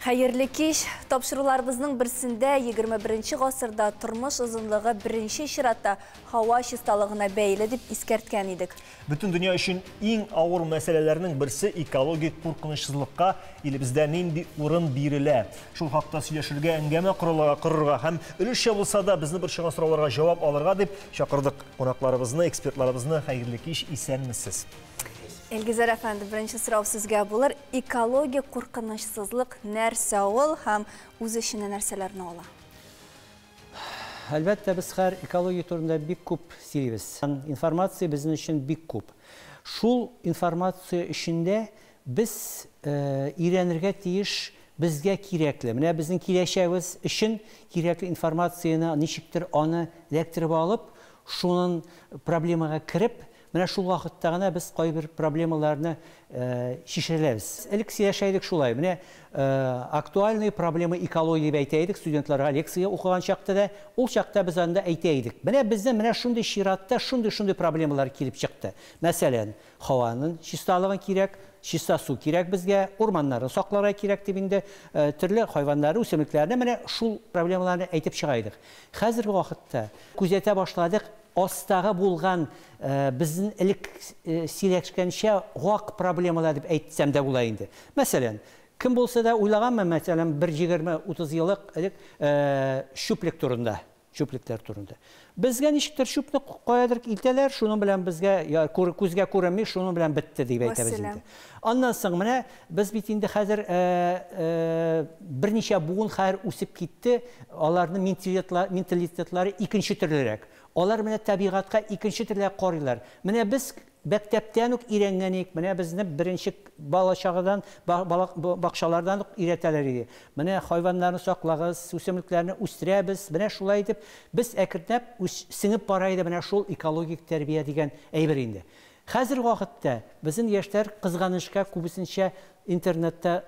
Xeyirli kеш, topşırılarımızın birisinde 21. ғасырда тұрмыш ızınlığı birinci şiratda hava şistalığına beyledip iskertken idik. Bütün dünya için en ağır meselelerinin birisi ekologik korkunçsızlıkka ili bizden nindi orun birile. Şul haqta söyleşirge engeme qırırga hem ölüşe bulsa da bizni bir şıgan sorularga cevap alırga dep şakırdık konaklarımızını, ekspertlarımızını. Xeyirli kеш, isenmisiz. Elgizer efendi, birinci sırav sizge bulur. Ekologik korkunçsızlık nerse ol hem öz işine nerselerine ola? Elbette biz her ekoloji turunda bir kup siliyiz. İnformasya bizim için bir kup. Şul informasya içinde biz iğrenirge deyiş bizge kirekli. Mine bizim kireşeğimiz için kirekli informasyonu nişiktir onu elektrip alıp şunun problemine kirip Mine şul vakittağına biz koyu bir problemalarını şişirleriz. İlk siyaşaydık şulay. Mine aktualny problemi ekoloji beyteydik. Studentlara leksiya okuyan çakta da o çakta biz anda eyteydik. Mine bizden mine şundi şiratta şundi problemalar kilip çıktı. Mesela havanın şistalığı kirek, şista su kirek bizge, ormanların saklara kirek dibinde türlü hayvanları, üsemliklerine mine şul problemalarını eytip çıkaydık. Hazırki vakitte kuzete başladık. Ostağı bulgan bizim ilk silekşkenşe hak problemalar dip aytsam da bulayındı. Mesela kim bolsa da uylağan mı mesela bir 20-30 yıllık şüplik turunda. Şüplikler turunda. Bizge nişiktir şüpni koyadırk ilteler, şunun bilen bizge kuzge kuremi, şunun bilen bitti deyip aytabizimdi. Ondan sonra biz bitinde hazır bir neçe buğun hayır usip gitti, onların mentalitetleri ikinci türlerek. Onlar mene tabiatka ikinci türler koruyorlar. Mene biz mektepten iğrengenik, mene bizni birinci balaşağıdan, bakşalardan iğreteler idi. Mene hayvanlarını saklağız, üsemliklerini üstürebiz, mene şulay edip, biz ekirtep sinip baraydı mene şul ekologik terbiye degen eybirindi. Hazır vakitte bizim yaşlar kızganışka, kubisinçe internette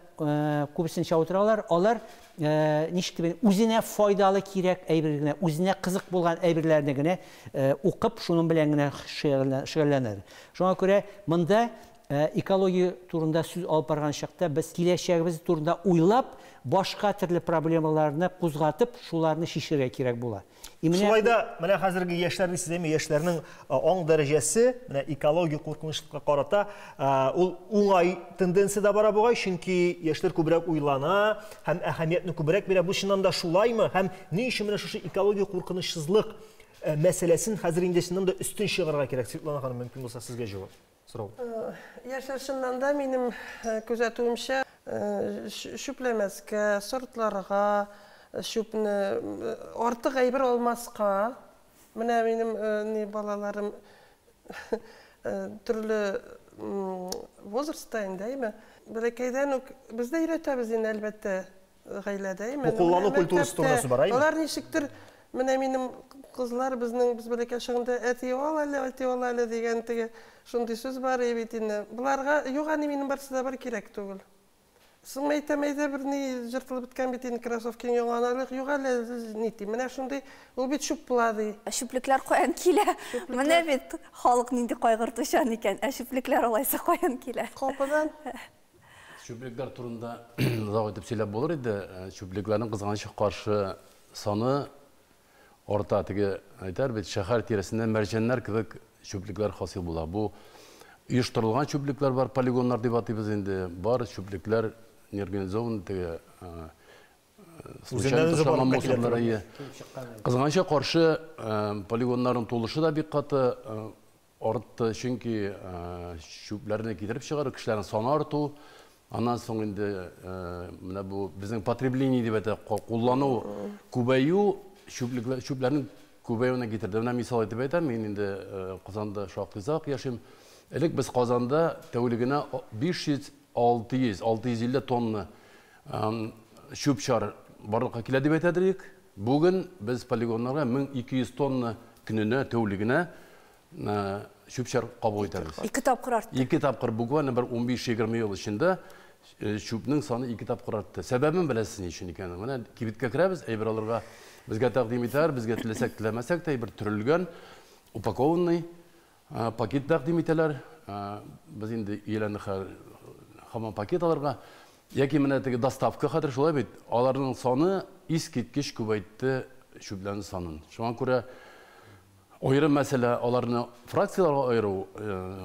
kubisinçe oturalar, onlar üzerine faydalı kirek eybirine, üzerine kızık bulgan eybirlerine okup şunun bilengine şığırlanır. Şuna göre mında ekoloji turunda söz alıp bargan şakta biz kileşeğimiz turunda uylap başka türlü problemalarını kuzgatıp şularını şişirge kirek bular. Şulayda mene hazırki yaşlarını size mi yaşlarının 10 derecesi ekoloji korkunçlukka qarata oğay tendensi da bara boğay çünkü yaşlar kübrek uylana hem ehemmiyetini kübrek bire bu şundan da şulay mı hem ne işi mene şu ekoloji korkunçsızlık meselesinin hazır indesinden de üstün şığırga gerek. Svetlana Hanım mümkün olsa sizge cevap. Yaşarşından da benim gözetüğümşe şüplemezke sortlarga şüpne artık ayber olmazka mene benim ne balalarım türlü возрастındayım. Belekeyden bizde üretemiz elbette gaylədəyim. Bu kullanı kültürü turnusu var ayı mı? Onlar nişiktir mene benim kızlar biz böyle şunda eti ola degan tege şunday söz var ebitinde. Bularga yok hani benim barsı da bir kirek tugul. Sığmayta bir ne jırtılıp bitken bitin krasovkin yoğanalık yok hali niti. Mene şunday ol bit şüp buladı. Şüplikler koyan kile. Mene bit halk nindi koygırtışan iken. Şüplikler olaysa koyan kile. Kopadan. Şüplikler turunda da edip söylep olur idi. Şüpliklerin kızganışı karşı sanı orta tigi aytar bit şehir tiresinden mercenler kibik şüplikler hasıl bula. Bu uyuşturulgan şüplikler var, poligonlar debatibız indi. Var şüplikler organizovan tigi случайно тuşlanma mosumlara iyi. Kızganışı karşı poligonların tuluşu da bir katı arttı çünkü şüplerini getirip çıkarır, kişilerin sonu arttı. Ondan sonra indi bu bizim потребление debate kullanı kubayu şüplerin Kubeyona getirdi. Buna misal edip aytam, men endi Qozonda şoqtizaq yaşım. Elek biz Qozonda tevligine 500-650 tonna şüpşar barlıqqa keladi deb aytadik. Bugün biz poligonlarga 1200 tonna gününe tevligine şüpşar qabul etamiz. 2 tapqir artdı. 2 tapqir bugün bir 15-20 yıl içinde şüpning sonu 2 tapqir artdı. Sebebini bilasiz için ekan. Mana kibitga kiramiz, aybralarga bizga taqdim etar, bizga tilesek tilemesek de bir türülgen upakovanный paket taqdim eteler. Biz endi e'lonni hamma paket alarga Яки менә теге доставка хәзер шулай бит. Аларның саны искиткеч күбәйтте шүпләрнең санын. Шуңа күрә аерым мәсьәлә аларны фракцияларга айыру,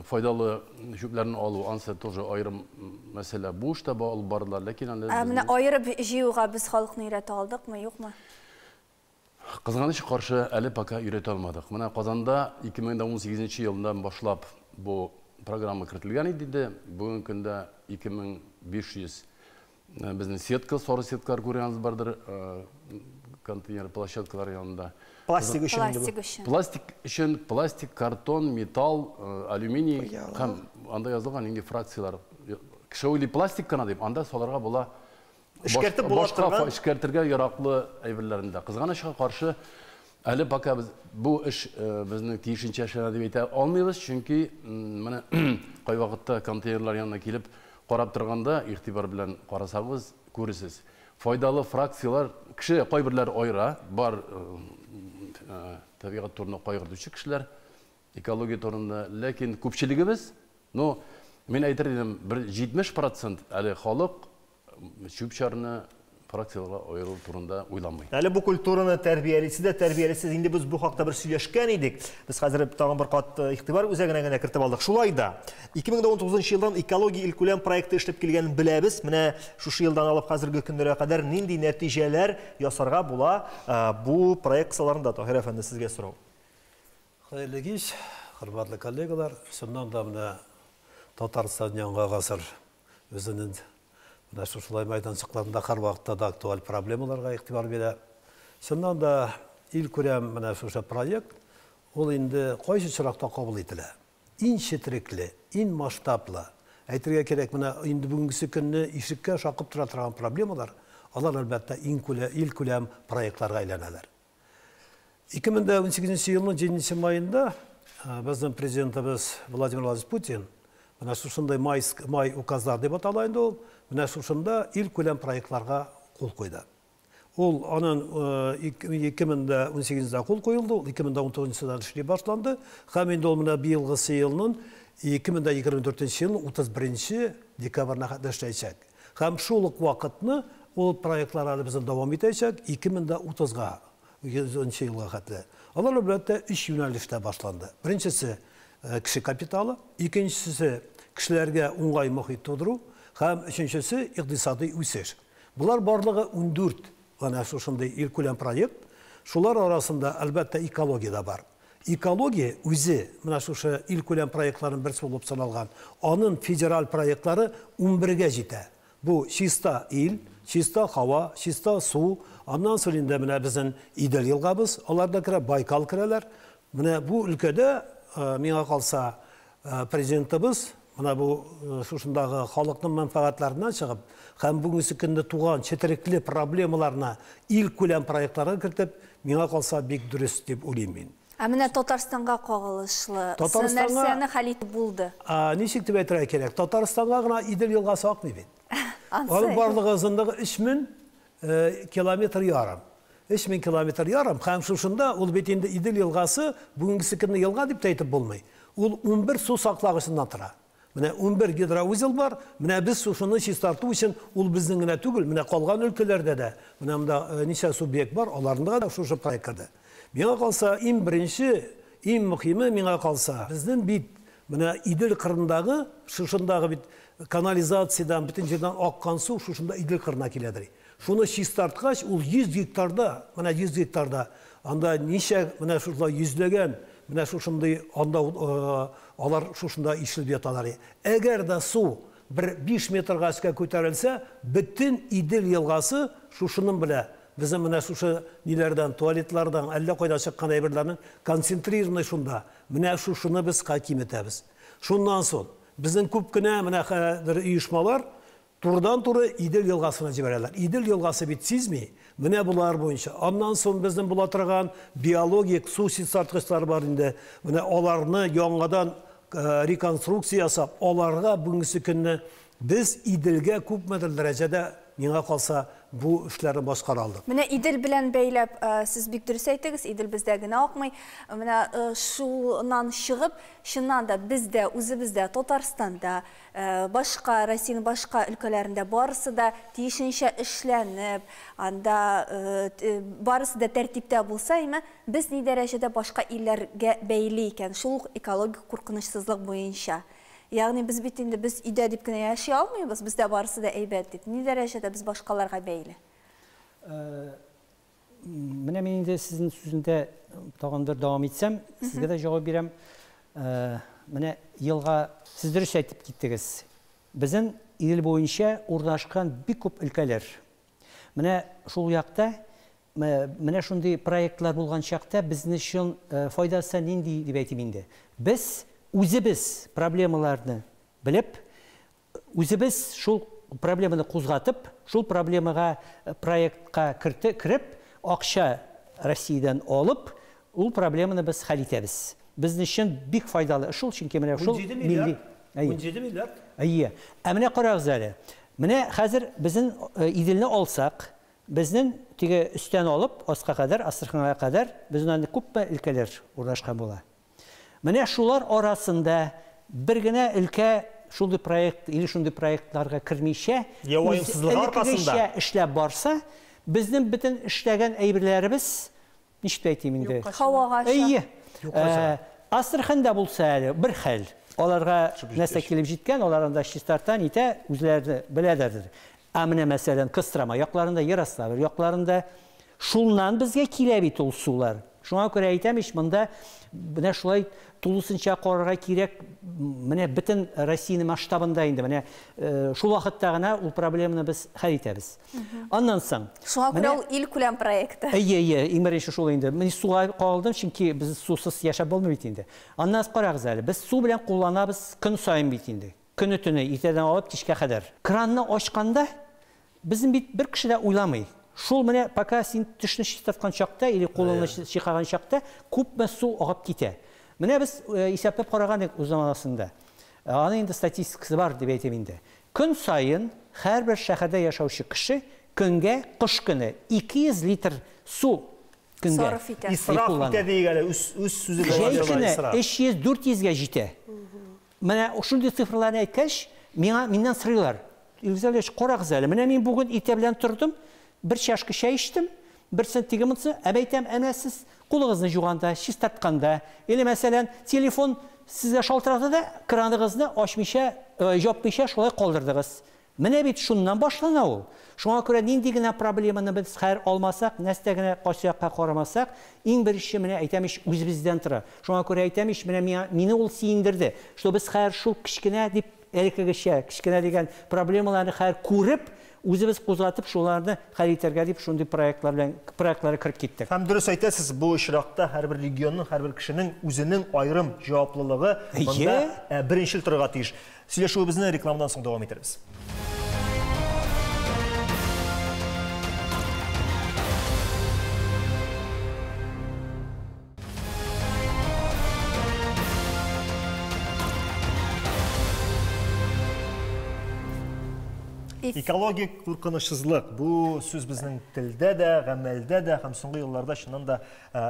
файдалы шүпләрне алу, ансы тоже аерым мәсьәлә. Бу эштә алып бардылар, ләкин анда Менә аерып җыюга без халыкны өйрәтә алдыкмы, юкмы? Кызганыч каршы әле пока өйрәтә алмадык. Менә Казанда 2018 елдан башлап бу программа кертелгән иде. Бүгенге көндә 2500 безнең сетка, соры сеткалар күргәнбез бардыр, контейнер площадкалар янында. Пластик өчен. Пластик өчен, пластик, картон, металл, алюминий һәм анда язылган инде фракциялар. Кеше уйлый пластик кына дип, анда соларга була Эшкәртеп була торган. Эшкәртергә яраклы әйберләрендә. Кызганычка каршы әле пока без бу эш безнең тиешенчә эшләнә дип әйтә алмыйбыз, чөнки менә кай вакытта контейнерлар янына килеп карап торганда, игътибар белән карасагыз, күресез. Файдалы фракциялар, кеше кайберләр айыра, бар табигать турында кайгыртучы кешеләр, экология турында, ләкин күпчелегебез, мен әйтер идем, 70% әле халык шүп-чарны фракцияларга айыру турында уйламый. Әле бу культураны тәрбиялисе дә, тәрбиялисез инде без бу хакта бер сөйләшкән идек. Без хәзер тагын бер кат игътибар үзәгенә генә кертеп алдык. Шулай да 2019 елдан экология илкүләм проекты эшләп килгәнен беләбез. Менә шушы елдан алып хәзерге көннәргә кадәр нинди нәтиҗәләр ясарга була бу проект кысаларында? Таһир әфәнде, сезгә сорау. Хәерле кич, хөрмәтле коллегалар. Шуннан да менә Татарстан яңа гасыр үзенең менә шулай мәйданчыкларында һәр вакытта да актуаль проблемаларга игътибар бирә. Шуннан да илкүләм менә шушы проект ул инде кайсы чиракта кабул ителә. Иң четерекле, иң масштаблы. Әйтергә кирәк, менә инде бүгенге көнне ишеккә шакып тора торган проблемалар, алар әлбәттә илкүләм проектларга әйләнәләр. 2018 елның 7 майында безнең президентыбыз Владимир Владимирович Путин менә шушындай май указлар дип аталганда ул менә шушында илкүләм проектларга кул куйды. Ул аның 2018-дә кул куелды, 2019-да эшли башланды. Һәм инде ул менә быелгы елның 2024 елның 31 декабрына кадәр эшләячәк. Һәм шул ук вакытны ул проектлар әле безнең дәвам итәчәк 2030-га, 100 елга кадәр. Алар әлбәттә 3 юнәлештә башланды. Беренчесе кеше капиталы, икенчесе кешеләргә уңай мөхит тудыру, һәм өченчесе икътисади үсеш. Булар барлыгы 14 ана шушындай илкүләм проект. Шулар арасында әлбәттә экология да бар. Экология үзе менә шушы илкүләм проектларның берсе булып саналган. Аның федераль проектлары 11-гә җитә. Бу чиста ил, чиста һава, чиста су, аннан соң инде менә безнең Идел елгабыз, аларда керә Байкал керәләр. Менә бу өлкәдә миңа калса президентыбыз менә бу шушындагы халыкның мәнфәгатьләреннән чыгып, һәм бүгенге көндә туган четерекле проблемаларына илкүләм проектларга кертеп, миңа калса бик дөрес дип уйлыйм мин. Менә Татарстанга кагылышлы нәрсәне хәл итеп булды. Ничек дип әйтергә кирәк? Татарстанга гына Идел елгасы акмый бит. Алар барлыгы озынлыгы 3000 километр ярым. 3000 километр ярым. Һәм шушында ул бит инде Идел елгасы бүгенге көндә елга дип әйтеп булмый. Ул 11 су саклагычыннан тора. Менә 11 гидроузел бар. Менә без шушыны чистарту өчен ул безнең генә түгел, менә калган өлкәләрдә дә менә монда ничә субъект бар, аларында да шушы проектта. Миңа калса иң беренче, иң мөһиме миңа калса безнең бит менә Идел кырындагы шушындагы бит канализациядан бөтен җирдән аккан су шушында Идел кырына киләдер. Шуны чистарткач ул 100 гектарда, менә 100 гектарда анда ничә менә шулай йөзләгән менә шушындай анда алар шушында ишелеп яталар. Әгәр дә су 5 метрга аска күтәрелсә, бөтен Идел елгасы шушының белә безнең менә шушы ниләрдән, туалетлардан, әллә кайда чыккан әйберләрнең концентрированный шунда. Менә шушыны без хаким итәбез. Шуннан соң безнең күп кенә менә хәзер оешмалар турыдан-туры Идел елгасына җибәрәләр. Идел елгасы бит сизми. Менә булар буенча. Аннан соң безнең була торган биологик су чистарткычлар бар инде. Менә аларны яңадан реконструкция ясап, аларга бүгенге көнне без Иделгә күпмедер дәрәҗәдә миңа калса бу эшләрне башкара алдык. Менә Идел белән бәйләп, сез бик дөрес әйттегез, Идел бездә генә акмый. Менә шуннан чыгып, чыннан да бездә, үзебездә, Татарстанда, башка Россиянең башка өлкәләрендә барысы да тиешенчә эшләнеп, анда барысы да тәртиптә булса, без ни дәрәҗәдә башка илләргә бәйле икән, шул экологик куркынычсызлык буенча. Ягъни без бит инде без өйдә дип кенә яши алмыйбыз, бездә барысы да әйбәт дип. Ни дәрәҗәдә без башкаларга бәйле? Менә мин инде сезнең сүзендә тагын дәвам итсәм, сезгә дә җавап бирәм. Менә елга сез дөрес әйтеп киттегез. Безнең ил буенча урнашкан бик күп өлкәләр. Менә шул якта, менә шундый проектлар булган чакта безнең өчен файдасы нинди дип әйтим инде. Без үзебез проблемаларны белеп, үзебез шул проблеманы кузгатып, шул проблемага проектка кирип, акча Россиядан алып, ул проблеманы без хәл итәбез. Безнең өчен бик файдалы. Шул чөнки менә шул милли 17 миллиард. Әйе. Менә карагыз әле. Менә хәзер безнең Иделне алсак, безнең теге өстән алып, аска кадәр, Астраханьга кадәр безнең күпме өлкәләр урнашкан була. Менә шулар арасында бер генә өлкә шундый проект или шундый проектларга кирмичә, явайымсызлык аркасында эшләп барса, безнең бөтен эшләгән әйберләребез ничек әйтим инде? Һавага аша. Әйе. Астраханьда булса әле бер хәл. Аларга нәрсә килеп җиткән, аларында чистартан итә, үзләре беләләрдер. Менә мәсәлән, Кыстырма якларында, Ярославль якларында шуннан безгә килә бит ул сулар. Шуңа күрә әйтәм, монда менә шулай тулысынча карарга кирәк, менә бөтен Россияның масштабында инде, менә шул вакытта гына ул проблеманы без хәл итәбез. Аннан соң, шуңа күрә ул ил күләм проекты. Әйе, иң беренче шул инде. Мин суга калдым, чөнки без сусыз яшәп булмый бит инде. Аннан карагыз әле, без су белән кулланабыз көн сайын бит инде. Көне-төне иртәдән алып кичкә кадәр. Кранны ачканда безнең бит бер кеше дә уйламый. Шул менә пока син төшне чистарткан чакта или кулыңны чикаган чакта күпме су агып китә. Менә без исәпләп караган идек үз заманасында. Аның инде статистикасы бар дип әйтәм инде. Көн сайын һәрбер шәһәрдә яшәүче кеше көнгә кыш көне 200 литр су көнгә исраф итә дигән үз сүзе белән 300-400 җитә. Менә шундый цифрларны әйткәч, миннән сорыйлар. Илгизәлеш, карагыз әле. Менә мин бүген иртә белән тордым, бер чашка чәй эчтем, берсен тигемнсе, әйтәм, сез кулыгызны жуганда, чистартканда, или мәсәлән, телефон сезгә шалтырады да, краныгызны ачмыйча, жапмыйча шулай калдырдыгыз. Менә бит шуннан башлана ул. Шуңа күрә нинди генә проблеманы без хәл алмасак, нәрсә генә качакка карамасак, иң беренче менә әйтәм, үзебездән тора. Шуңа күрә әйтәм, менә мине ул сөендерде, что без хәр шул кичкенә дип элеккегечә, кичкенә дигән проблемаларны хәр күреп, үзебез кузгатып шуларны хәл итәргә дип шундый проектларга кирип киттек. Һәм дөрес әйтәсез, бу очракта һәрбер регионның, һәрбер кешенең үзенең аерым җаваплылыгы монда беренчел торырга тиеш. Сөйләшүебезне рекламадан соң дәвам итәрбез. Экологик куркынычсызлык бу сүз безнең телдә дә, гамәлдә дә һәм соңгы елларда чыннан да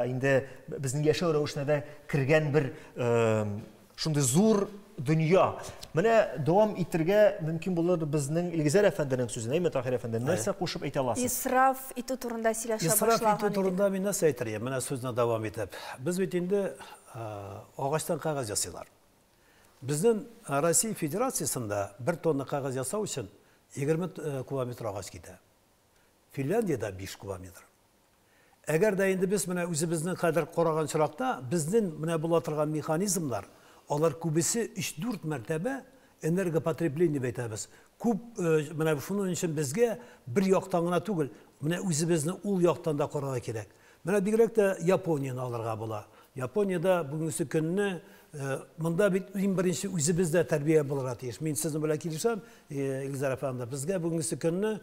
инде безнең яшәү рәвешенә дә кергән бер шундый зур дөнья. Менә дәвам итәргә мөмкин булыр безнең Илгизәр әфәнденең сүзенә, Тахир әфәнде, нәрсә кушып әйтә аласыз? Исраф итү турында сөйләшә башлаган. Исраф итү турында мин нәрсә әйтергә? Менә сүзне дәвам итеп. Без бит инде агачтан кагаз ясыйлар. Безнең Россия Федерациясында 1 тонна кагаз ясау өчен 20 километр агач китә. Финляндиядә 5 километр. Әгәр дә инде без менә үзебезнең кадәр караган чиракта, безнең менә була торган механизмнар, алар күбесе 3-4 мәртәбә энергопотребление әйтәбез. Күп менә шуның өчен безгә бер яктан гына түгел, менә үзебезне ул яктан да карарга кирәк. Менә бигрәк тә Японияны алырга була. Япониядә бүгенге көнне монда бит иң беренче үзебездә тәрбия булырга тиеш. Мин сезнең белән килешәм, Илгизәр әфәнде, безгә бүгенге көнне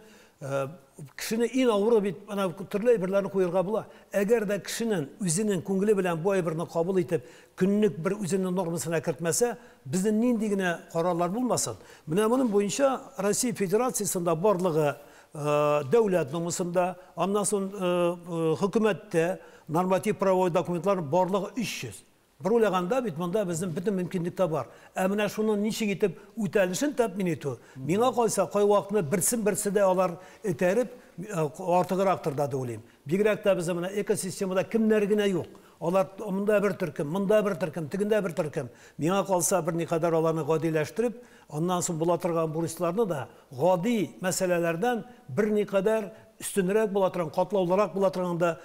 кешене иң авыры бит ана төрле әйберләрне куярга була. Әгәр дә кешенең үзенең күңеле белән бу әйберне кабул итеп, көнлек бер үзенең нормасына кертмәсә, безнең нинди генә карарлар булмасын. Менә моның буенча Россия Федерациясында барлыгы дәүләт номысында, аннан соң хөкүмәттә норматив правовой документлар барлыгы 300. Бір ойлағанда бит монда безнең бөтен мөмкинлек тә бар. Ә менә шуны ничек итеп үтәлешен тәэмин итү. Миңа калса, кай вакытны берсе дә алар этәреп артыграктыр да дип. Бигрәк тә безнең менә экосистемада кемнәр генә юк. Алар монда бер төркем, монда бер төркем, тигендә бер төркем. Миңа калса, бер никадәр аларны гадиләштереп, аннан соң була торган бурычларны да гади мәсьәләләрдән бер никадәр üstünrek була торган, катлаулырак була торганда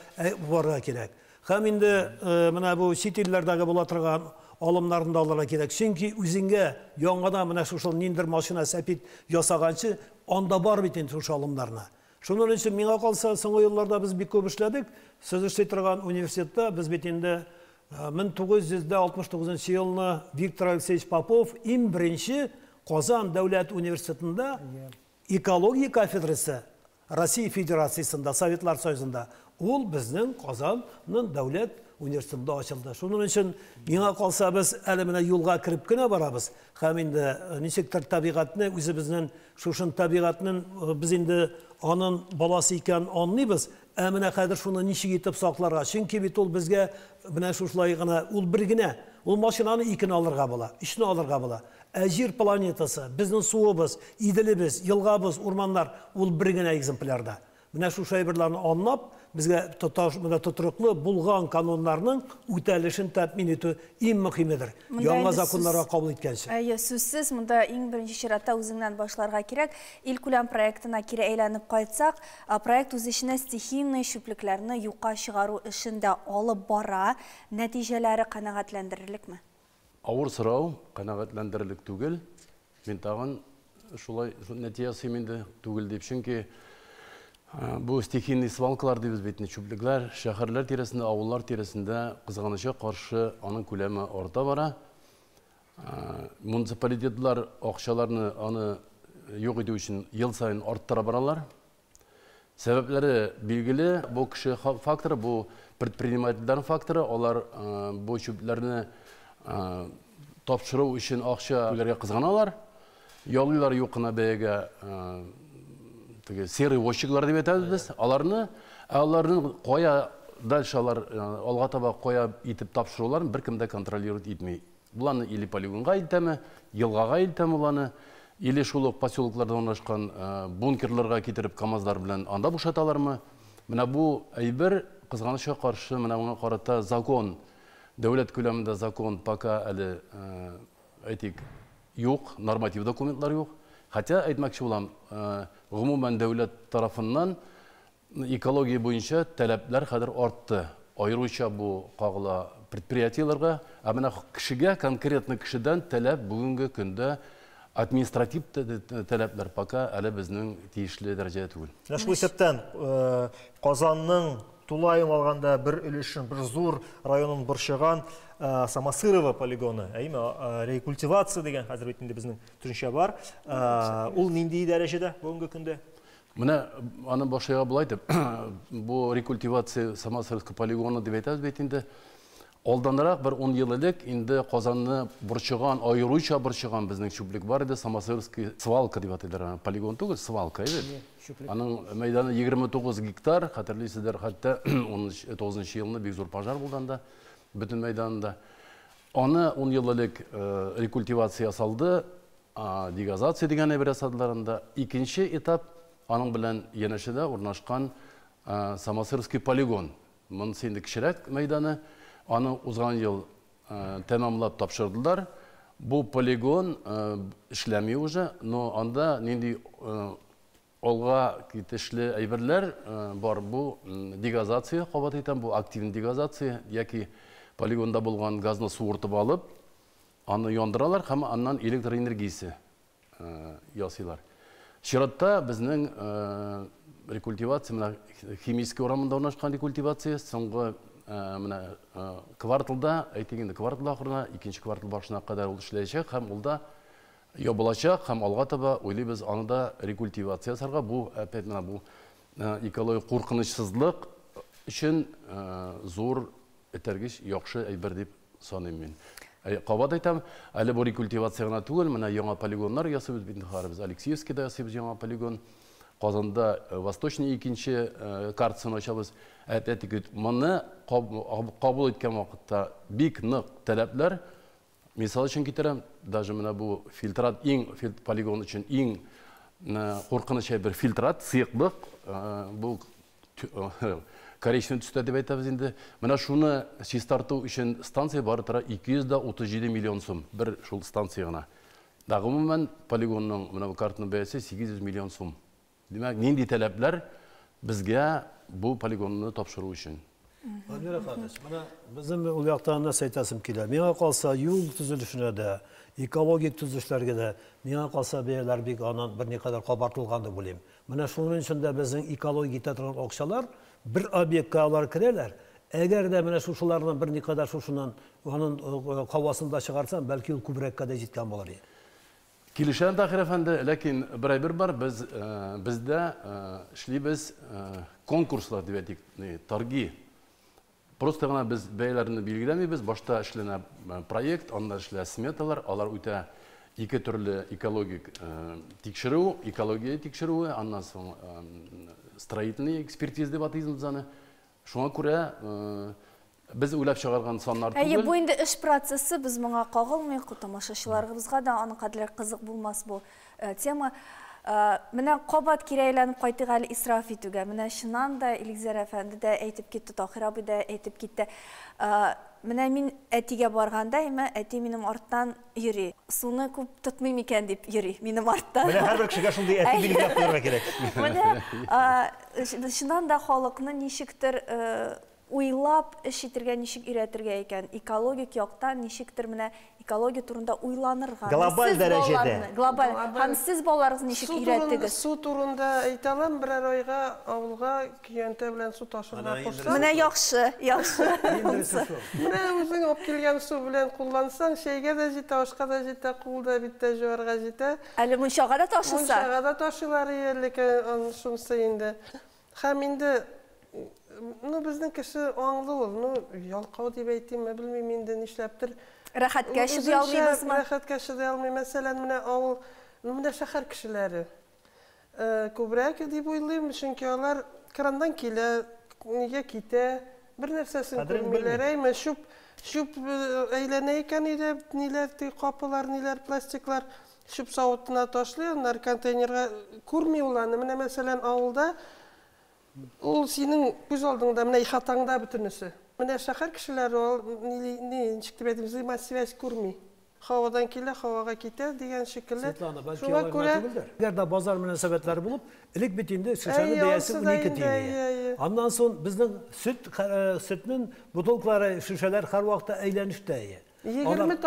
барырга кирәк. Һәм инде менә бу чит илләрдәге була торган алымнарны да алырга кирәк. Чөнки үзеңгә яңадан менә шушы ниндер машина сәпит ясаганчы, анда бар бит инде шушы алымнарны. Шуның өчен миңа калса, соңгы елларда без бик күп эшләдек. Сез эшли торган университетта без бит инде 1969 елны Виктор Алексеевич Попов иң беренче Казан дәүләт университетында экология кафедрасы Россия Федерациясында, Советлар Союзында, ул безнең Казанның дәүләт университетында ачылды. Шуның өчен миңа калса, без әле менә юлга кирип кенә барабыз. Һәм инде ничектер табигатьне, үзебезнең шушын табигатьнең без инде аның баласы икән анлыйбыз. Ә менә хәзер шуны ничек итеп сакларга? Чөнки бит ул безгә менә шушылай гына, ул бер генә, ул машинаны икене алырга була, өчне алырга була. Ә Җир планетасы, безнең суыбыз, Иделебез, елгабыз, урманнар, ул бер генә экземплярда. Менә шушы әйберләрне анлап, безгә тотрыклы булган кануннарның үтәлешен тәэмин итү иң мөһимедер. Яңа законнарга кабул иткәнче. Сүзсез, монда иң беренче чиратта үзеңнән башларга кирәк. Илкүләм проектына кире әйләнеп кайтсак, проект үз эченә стихийный чүплекләрне юкка чыгару эшендә алып бара, нәтиҗәләре канәгатьләндерерлекме? Авыр сорау, канәгатьләндерерлек түгел. Мин тагын шулай нәтиҗәсе миндә түгел дип, чөнки bu стихийный свалкалар дибез бит, чүплекләр шәһәрләр тирәсендә, авыллар тирәсендә кызганычка каршы аның күләме арта бара. Муниципалитетлар акчаларны аны юк итү өчен ел сайын арттыра баралар. Сәбәпләре билгеле, бу кеше факторы, бу предпринимательләр факторы, алар бу чүпләрне тапшыру өчен акча түләргә кызганалар. Ялыйлар юкына бәягә серый возчиклар дип әйтәбез без. Аларны кая дальше алга таба кая итеп тапшыруларын беркем дә контролировать итми. Буланы или полигонга илтәме, елгага илтәме буланы, или шул поселокларда урнашкан бункерларга китереп КАМАЗлар белән анда бушаталармы? Менә бу әйбер кызганычка каршы, менә моңа карата закон, дәүләт күләмендә закон пока әле әйтик юк, норматив документлар юк. Хотя әйтмәкче булам, гомумән дәүләт тарафыннан экология буенча таләпләр хәзер артты. Аеруча бу кагыла предприятиеләргә, ә менә кешегә, конкретно кешедән таләп бүгенге көндә административ таләпләр пока әле безнең тиешле дәрәҗәдә түгел. Шул исәптән Казанның тулайым алганда бер өлешен, бер зур районын борчыган Самосырово полигоны, рекультивация деген хәзер бит инде безнең төшенчә бар. Ул нинди дәрәҗәдә бүгенге көндә? Менә аны башларга булай дип, бу рекультивация Самосыровский полигоны дип әйтәбез бит инде. Алданрак бер 10 ел элек инде Казанны борчыган, аеруча борчыган безнең чүплек бар иде, Самосыровский свалка дип әйтәләр. Полигон түгел, свалка иде. Аның мәйданы 29 гектар, хәтерлисезләр, хәтта 19 елны бик зур пожар булганда bütün meydanında. Onu 10 yıl elek rekультивация saldı, degazация деген bir asadlarında. İkinci etap, onun bilen yeneşede ornaşkan Samosırovский poligon. Bunun şimdi kişirek meydanı, onu uzun yıl tamamlap tapşırdılar. Bu poligon işlemiyor уже, но onda nindi olga kitişli ayberler var, bu degazация, kabat etem, bu aktif degazация, yaki полигонда булган газны суыртып алып, аны яндыралар һәм аннан электр энергиясе ясыйлар. Чиратта безнең рекультивация, менә химический урамында урнашкан рекультивация, соңгы менә кварталда, әйтегендә квартал ахырына, икенче квартал башына кадәр ул эшләячәк һәм ул да ябылачак һәм алга таба уйлыйбыз, аны да рекультивация сарга, бу опять менә бу экологик куркынычсызлык өчен зур этәргеч яхшы әйбер дип саныйм мин. Кабат әйтәм, әле бу рекультивация гына түгел, менә яңа полигоннар ясыйбыз бит инде, Алексеевскийда ясыйбыз яңа полигон. Казанда Восточный икенче картасын ачабыз. Әтәтик моны кабул иткән вакытта бик нык таләпләр. Мисал өчен китерәм, даже менә бу фильтрат полигон өчен иң куркыныч бер фильтрат, сыйыклык, бу коричневый төстә дип әйтәбез инде. Менә шуны чистарту өчен станция бары тора 237 миллион сум бер шул станция гына. Гомумән полигонның менә бу картаның бәясе 800 миллион сум. Димәк, нинди таләпләр безгә бу полигонны тапшыру өчен? Альмира Фатыш, менә безнең ул яктан нәрсә әйтәсем килә. Миңа калса юл төзелешенә дә, экологик төзелешләргә дә, миңа калса бәяләр бик аннан берникадәр кабартылган дип уйлыйм. Менә шуның өчен дә безнең экологик итә торган акчалар бер объектка алар керәләр. Әгәр дә менә шушыларның берникадәр шушыннан аның кавасында чыгарсам, бәлки ул күбрәккә дә җиткән булыр. Килешән Тахир әфәнде, ләкин бер бар, бездә эшлибез конкурслар дип әйтик, торги. Просто гына без бәяләрне билгеләмибез, башта эшләнә проект, анда эшлә сметалар, алар үтә ике төрле экологик тикшерү, экология тикшерүе, аннан соң строительный экспертиза дип атыйбыз аны. Шуңа күрә biz uylab чыгарган саннар түгел. Бу инде эш процессы, без моңа кагылмый, тамашачыларыбызга да аны кадәр кызык булмас бу тема. Менә кабат кирәйләнеп кайтык әле исраф итүгә. Менә шуннан да Илгизәр әфәнде дә әйтеп китте, Тахир абый да әйтеп китте. Менә мин әтигә барганда, әти минем арттан йөри. Суны күп тотмый микән дип йөри минем арттан. Менә һәрбер кешегә шундый әти билгеләп куярга кирәк. Менә шуннан да халыкны ничектер уйлап эш итәргә ничек өйрәтергә икән, экологик яктан ничектер менә экология турында уйланырга. Глобаль дәрәҗәдә. Глобаль. Һәм сез балаларыгызны ничек өйрәттегез? Су турында әйтәләм, берәр айга авылга көянтә белән су ташырга кушсаң. Менә яхшы. Менә үзең алып килгән су белән куллансаң, шәйгә дә җитә, ашка да җитә, кулда биттә җуарга җитә. Әле мунчага да ташыса. Мунчага да ташылар ерлек шунсы инде. Һәм инде безнең кеше аңлы ул, ялкау дип әйтимме, белмим инде нишләптер. Рәхәткә чыдый алмыйбызмы? Рәхәткә чыдый алмый. Мәсәлән, менә авыл, менә шәһәр кешеләре күбрәк дип уйлыйм, чөнки алар крандан килә, нигә китә, бер нәрсәсен күрмиләр, әйме, шуп әйләнә икән иде, ниләр капылар, ниләр пластиклар, шуп савытына ташлый, аннар контейнерга күрми ул аны. Менә мәсәлән, авылда ул синең күз алдыңда, менә ихатаңда бөтенесе. Менә шәһәр кешеләре ничек дип әйтим, взаимосвязь күрми. Һавадан килә, һавага китә дигән шикелле. Шуңа күрә, әгәр дә базар мөнәсәбәтләре булып, элек бит инде шешәнең бәясе 12 тиен. Аннан соң безнең сөтнең бутылкалары, шешәләр һәр вакытта әйләнештә. 20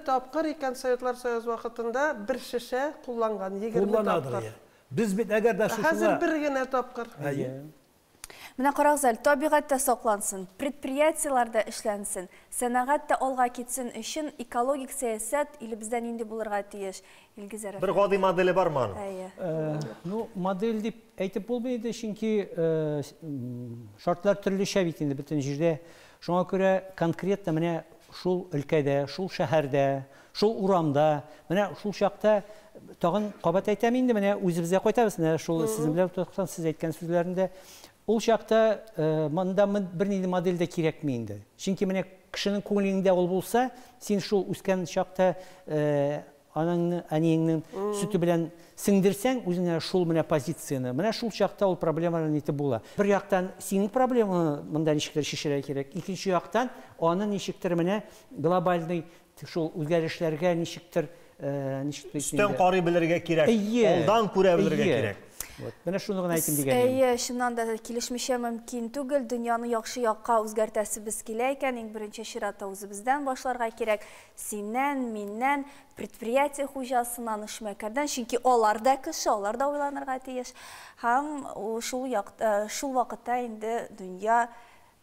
тапкыр икән Советлар Союзы вакытында бер шешә кулланган, 20 тапкыр. Biz bit әгәр дә шушыга... Хәзер бер генә тапкыр. Менә карагыз, табигать та саклансын, предприятиеларда эшләнсен, сәнәгать та алга китсен өчен экологик сәясәт илебездә нинди булырга тиеш? Илгизәр. Бер гади моделе бармы аның? Модель дип әйтеп булмый иде, чөнки шартлар төрлечә бит инде бөтен җирдә. Шуңа күрә конкретно менә шул өлкәдә, шул шәһәрдә, шул урамда, менә шул чакта тагын кабат әйтәм инде, менә үзебезгә кайтабыз, менә шул сезнең белән тоткан сез әйткән сүзләрендә ул чакта монда бернинди модель дә кирәкми инде. Чөнки менә кешенең күңелендә ул булса, син шул үскән чакта анаңны, әниеңнең сөте белән сеңдерсәң, үзеңә шул менә позицияны, менә шул чакта ул проблемалар нитеп була. Бер яктан синең проблеманы монда ничектер шешәргә кирәк, икенче яктан аны ничектер менә глобальный шул үзгәрешләргә ничектер Üstən qarı bilirgə kirək, oldan күрә bilirgə kirək. Менә шуны гына әйтим дигәнем. Шуннан да килешмичә мөмкин түгел, дөньяны яхшы якка үзгәртәсебез килә икән, иң беренче чиратта үзебездән башларга кирәк. Синнән, миннән, предприятие хуҗасыннан, эшмәкәрдән, чөнки алар да кеше, алар да уйланырга тиеш. Һәм шул вакытта инде дөнья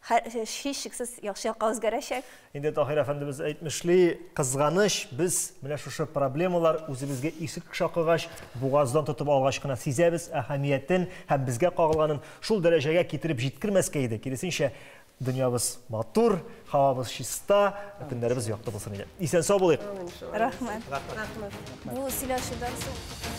һичшиксез яхшы якка үзгәрәчәк. Инде Тахир әфәндебез әйтмешли, кызганыч, biz менә шушы проблемалар үзебезгә ишек шакыгач, бугаздан тотып алгач кына сизәбез әһәмиятен һәм безгә кагылганын шул дәрәҗәгә китереп җиткермәскә иде. Киресенчә, дөньябыз матур, һавабыз чиста, көннәребез якты булсын иде. Исән сау булыйк. Рәхмәт. Бу сөйләшүдән соң